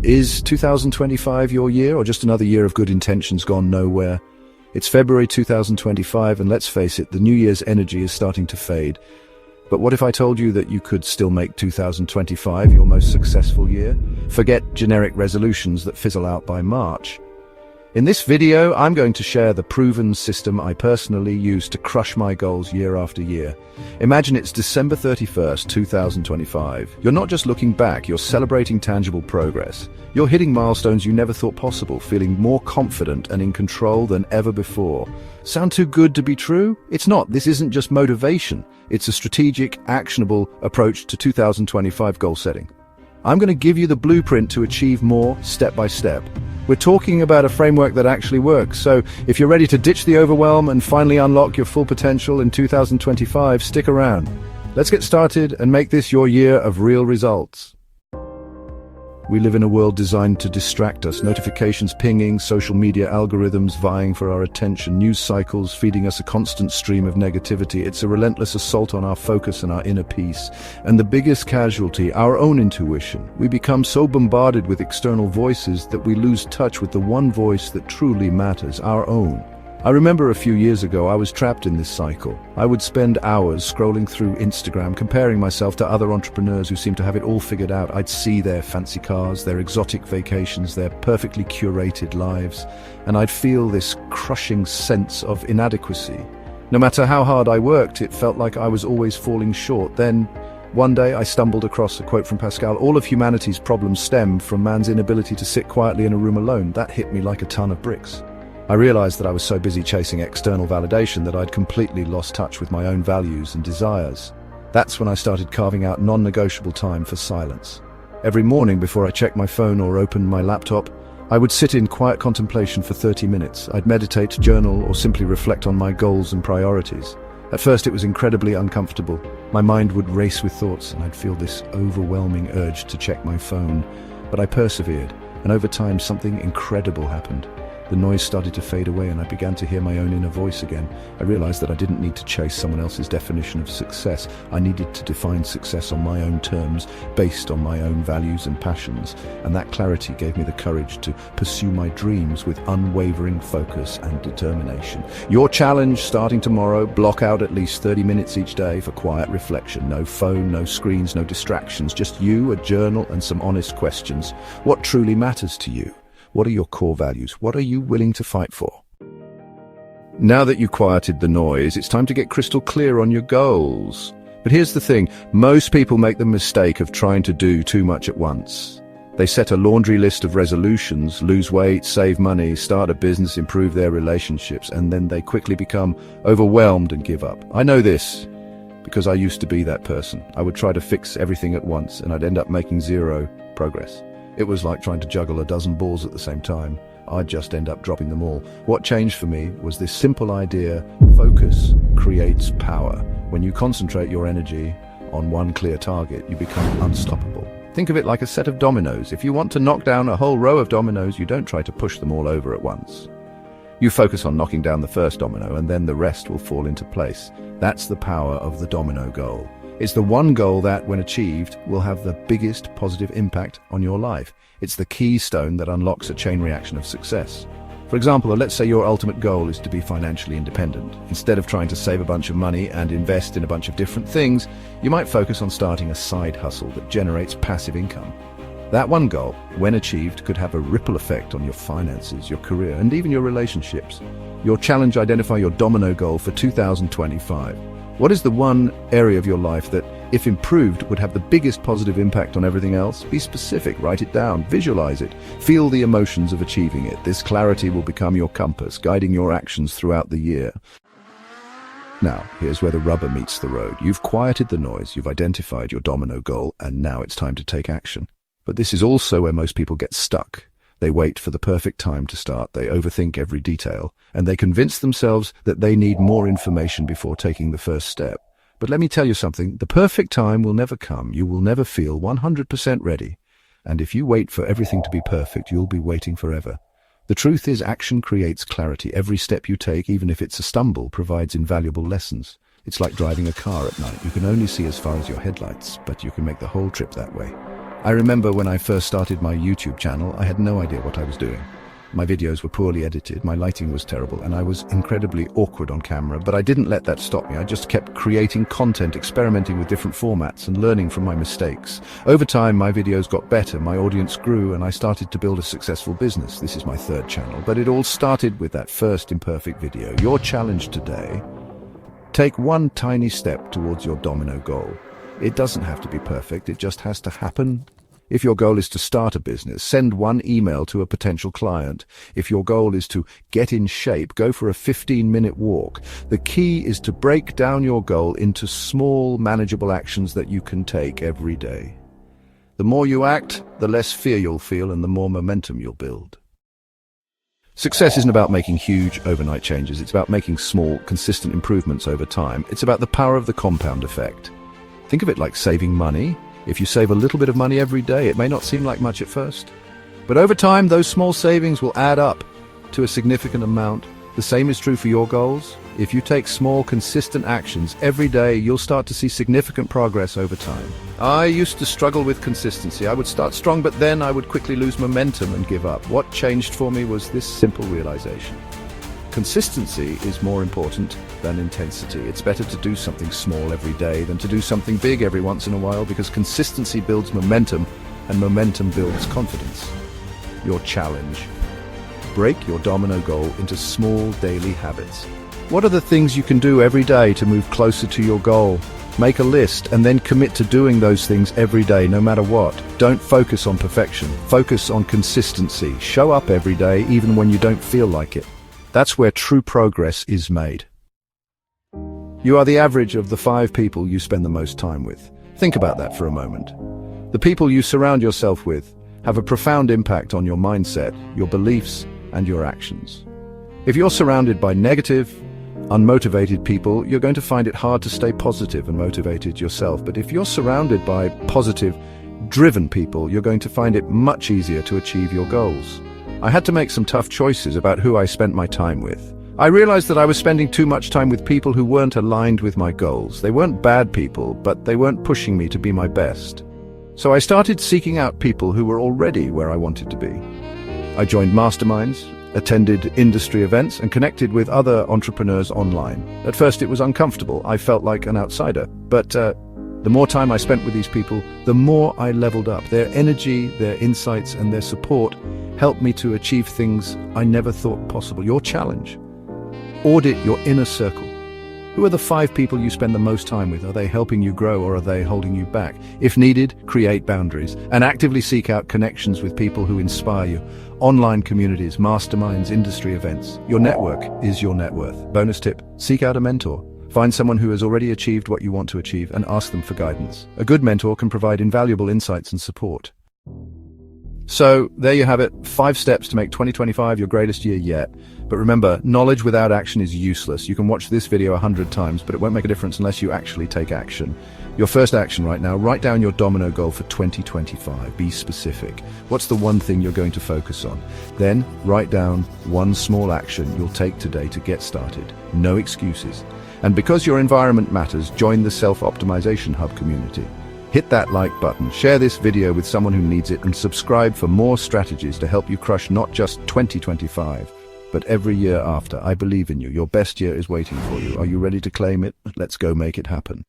Is 2025 your year, or just another year of good intentions gone nowhere? It's February 2025, and let's face it, the New Year's energy is starting to fade. But what if I told you that you could still make 2025 your most successful year? Forget generic resolutions that fizzle out by March. In this video, I'm going to share the proven system I personally use to crush my goals year after year. Imagine it's December 31st, 2025. You're not just looking back, you're celebrating tangible progress. You're hitting milestones you never thought possible, feeling more confident and in control than ever before. Sound too good to be true? It's not. This isn't just motivation. It's a strategic, actionable approach to 2025 goal setting. I'm going to give you the blueprint to achieve more step by step. We're talking about a framework that actually works, so if you're ready to ditch the overwhelm and finally unlock your full potential in 2025, stick around. Let's get started and make this your year of real results. We live in a world designed to distract us. Notifications pinging, social media algorithms vying for our attention, news cycles feeding us a constant stream of negativity. It's a relentless assault on our focus and our inner peace. And the biggest casualty, our own intuition. We become so bombarded with external voices that we lose touch with the one voice that truly matters, our own. I remember a few years ago I was trapped in this cycle. I would spend hours scrolling through Instagram, comparing myself to other entrepreneurs who seemed to have it all figured out. I'd see their fancy cars, their exotic vacations, their perfectly curated lives, and I'd feel this crushing sense of inadequacy. No matter how hard I worked, it felt like I was always falling short. Then, one day I stumbled across a quote from Pascal: "All of humanity's problems stem from man's inability to sit quietly in a room alone." That hit me like a ton of bricks. I realized that I was so busy chasing external validation that I'd completely lost touch with my own values and desires. That's when I started carving out non-negotiable time for silence. Every morning before I checked my phone or opened my laptop, I would sit in quiet contemplation for 30 minutes. I'd meditate, journal, or simply reflect on my goals and priorities. At first it was incredibly uncomfortable. My mind would race with thoughts and I'd feel this overwhelming urge to check my phone. But I persevered, and over time something incredible happened. The noise started to fade away and I began to hear my own inner voice again. I realized that I didn't need to chase someone else's definition of success. I needed to define success on my own terms, based on my own values and passions. And that clarity gave me the courage to pursue my dreams with unwavering focus and determination. Your challenge starting tomorrow: block out at least 30 minutes each day for quiet reflection. No phone, no screens, no distractions, just you, a journal, and some honest questions. What truly matters to you? What are your core values? What are you willing to fight for? Now that you've quieted the noise, it's time to get crystal clear on your goals. But here's the thing, most people make the mistake of trying to do too much at once. They set a laundry list of resolutions: lose weight, save money, start a business, improve their relationships, and then they quickly become overwhelmed and give up. I know this because I used to be that person. I would try to fix everything at once and I'd end up making zero progress. It was like trying to juggle a dozen balls at the same time. I'd just end up dropping them all. What changed for me was this simple idea: focus creates power. When you concentrate your energy on one clear target, you become unstoppable. Think of it like a set of dominoes. If you want to knock down a whole row of dominoes, you don't try to push them all over at once. You focus on knocking down the first domino, and then the rest will fall into place. That's the power of the domino goal. It's the one goal that, when achieved, will have the biggest positive impact on your life. It's the keystone that unlocks a chain reaction of success. For example, let's say your ultimate goal is to be financially independent. Instead of trying to save a bunch of money and invest in a bunch of different things, you might focus on starting a side hustle that generates passive income. That one goal, when achieved, could have a ripple effect on your finances, your career, and even your relationships. Your challenge: identify your domino goal for 2025. What is the one area of your life that, if improved, would have the biggest positive impact on everything else? Be specific, write it down, visualize it, feel the emotions of achieving it. This clarity will become your compass, guiding your actions throughout the year. Now, here's where the rubber meets the road. You've quieted the noise, you've identified your domino goal, and now it's time to take action. But this is also where most people get stuck. They wait for the perfect time to start, they overthink every detail, and they convince themselves that they need more information before taking the first step. But let me tell you something, the perfect time will never come. You will never feel 100% ready. And if you wait for everything to be perfect, you'll be waiting forever. The truth is, action creates clarity. Every step you take, even if it's a stumble, provides invaluable lessons. It's like driving a car at night. You can only see as far as your headlights, but you can make the whole trip that way. I remember when I first started my YouTube channel, I had no idea what I was doing. My videos were poorly edited, my lighting was terrible, and I was incredibly awkward on camera, but I didn't let that stop me. I just kept creating content, experimenting with different formats, and learning from my mistakes. Over time, my videos got better, my audience grew, and I started to build a successful business. This is my third channel, but it all started with that first imperfect video. Your challenge today: take one tiny step towards your domino goal. It doesn't have to be perfect, it just has to happen. If your goal is to start a business, send one email to a potential client. If your goal is to get in shape, go for a 15-minute walk. The key is to break down your goal into small, manageable actions that you can take every day. The more you act, the less fear you'll feel and the more momentum you'll build. Success isn't about making huge overnight changes. It's about making small, consistent improvements over time. It's about the power of the compound effect. Think of it like saving money. If you save a little bit of money every day, it may not seem like much at first, but over time, those small savings will add up to a significant amount. The same is true for your goals. If you take small, consistent actions every day, you'll start to see significant progress over time. I used to struggle with consistency. I would start strong, but then I would quickly lose momentum and give up. What changed for me was this simple realization. Consistency is more important than intensity. It's better to do something small every day than to do something big every once in a while, because consistency builds momentum and momentum builds confidence. Your challenge: break your domino goal into small daily habits. What are the things you can do every day to move closer to your goal? Make a list and then commit to doing those things every day, no matter what. Don't focus on perfection. Focus on consistency. Show up every day, even when you don't feel like it. That's where true progress is made. You are the average of the 5 people you spend the most time with. Think about that for a moment. The people you surround yourself with have a profound impact on your mindset, your beliefs, and your actions. If you're surrounded by negative, unmotivated people, you're going to find it hard to stay positive and motivated yourself. But if you're surrounded by positive, driven people, you're going to find it much easier to achieve your goals. I had to make some tough choices about who I spent my time with. I realized that I was spending too much time with people who weren't aligned with my goals. They weren't bad people, but they weren't pushing me to be my best. So I started seeking out people who were already where I wanted to be. I joined masterminds, attended industry events, and connected with other entrepreneurs online. At first it was uncomfortable. I felt like an outsider, but the more time I spent with these people, the more I leveled up. Their energy, their insights, and their support helped me to achieve things I never thought possible. Your challenge: audit your inner circle. Who are the 5 people you spend the most time with? Are they helping you grow, or are they holding you back? If needed, create boundaries and actively seek out connections with people who inspire you. Online communities, masterminds, industry events. Your network is your net worth. Bonus tip: seek out a mentor. Find someone who has already achieved what you want to achieve and ask them for guidance. A good mentor can provide invaluable insights and support. So, there you have it, 5 steps to make 2025 your greatest year yet. But remember, knowledge without action is useless. You can watch this video 100 times, but it won't make a difference unless you actually take action. Your first action right now: write down your domino goal for 2025. Be specific. What's the one thing you're going to focus on? Then, write down one small action you'll take today to get started. No excuses. And because your environment matters, join the Self-Optimization Hub community. Hit that like button, share this video with someone who needs it, and subscribe for more strategies to help you crush not just 2025, but every year after. I believe in you. Your best year is waiting for you. Are you ready to claim it? Let's go make it happen.